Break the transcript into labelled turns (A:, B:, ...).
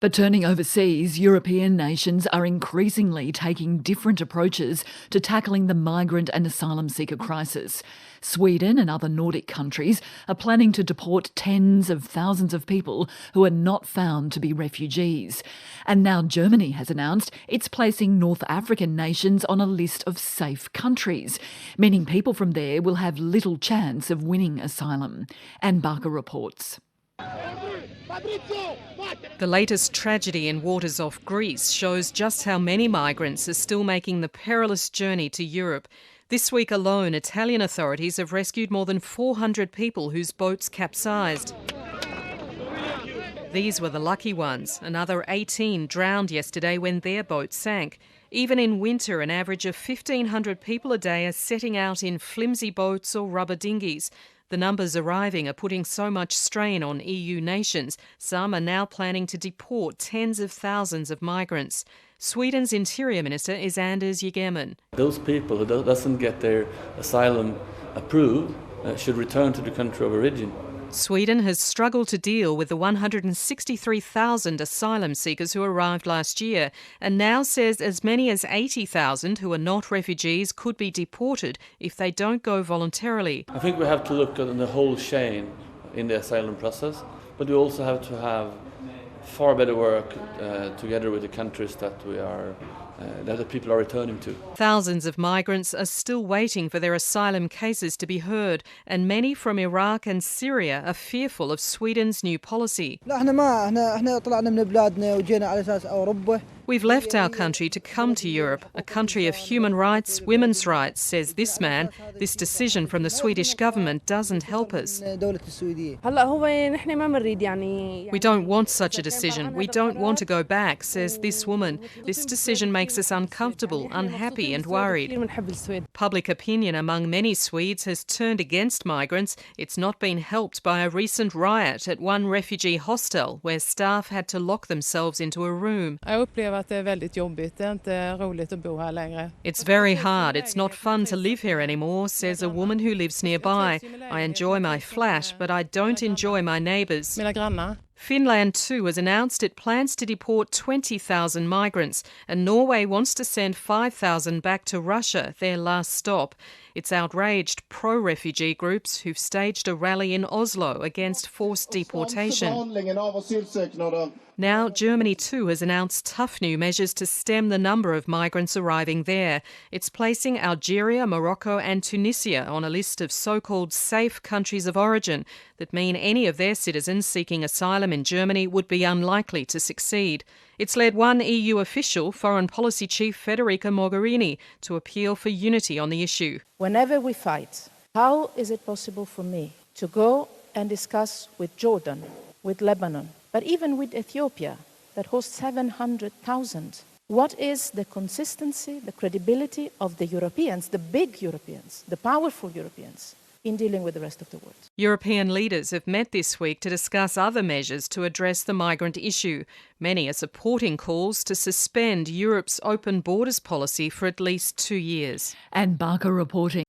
A: But turning overseas, European nations are increasingly taking different approaches to tackling the migrant and asylum seeker crisis. Sweden and other Nordic countries are planning to deport tens of thousands of people who are not found to be refugees. And now Germany has announced it's placing North African nations on a list of safe countries, meaning people from there will have little chance of winning asylum. Anne Barker reports.
B: The latest tragedy in waters off Greece shows just how many migrants are still making the perilous journey to Europe. This week alone, Italian authorities have rescued more than 400 people whose boats capsized. These were the lucky ones. Another 18 drowned yesterday when their boat sank. Even in winter, an average of 1,500 people a day are setting out in flimsy boats or rubber dinghies. The numbers arriving are putting so much strain on EU nations. Some are now planning to deport tens of thousands of migrants. Sweden's Interior Minister is Anders Ygeman.
C: Those people who doesn't get their asylum approved should return to the country of origin.
B: Sweden has struggled to deal with the 163,000 asylum seekers who arrived last year and now says as many as 80,000 who are not refugees could be deported if they don't go voluntarily.
C: I think we have to look at the whole chain in the asylum process, but we also have to have far better work together with the countries that the people are returning to.
B: Thousands of migrants are still waiting for their asylum cases to be heard, and many from Iraq and Syria are fearful of Sweden's new policy. We've left our country to come to Europe, a country of human rights, women's rights, says this man. This decision from the Swedish government doesn't help us. We don't want such a decision. We don't want to go back, says this woman. This decision makes us uncomfortable, unhappy and worried. Public opinion among many Swedes has turned against migrants. It's not been helped by a recent riot at one refugee hostel where staff had to lock themselves into a room. It's very hard. It's not fun to live here anymore, says a woman who lives nearby. I enjoy my flat, but I don't enjoy my neighbours. Finland too has announced it plans to deport 20,000 migrants, and Norway wants to send 5,000 back to Russia, their last stop. It's outraged pro-refugee groups who've staged a rally in Oslo against forced deportation. Now Germany too has announced tough new measures to stem the number of migrants arriving there. It's placing Algeria, Morocco and Tunisia on a list of so-called safe countries of origin that mean any of their citizens seeking asylum in Germany would be unlikely to succeed. It's led one EU official, Foreign Policy Chief Federica Mogherini, to appeal for unity on the issue.
D: Whenever we fight, how is it possible for me to go and discuss with Jordan, with Lebanon, but even with Ethiopia, that hosts 700,000? What is the consistency, the credibility of the Europeans, the big Europeans, the powerful Europeans, in dealing with the rest of the world?
B: European leaders have met this week to discuss other measures to address the migrant issue. Many are supporting calls to suspend Europe's open borders policy for at least 2 years.
A: Anne Barker reporting.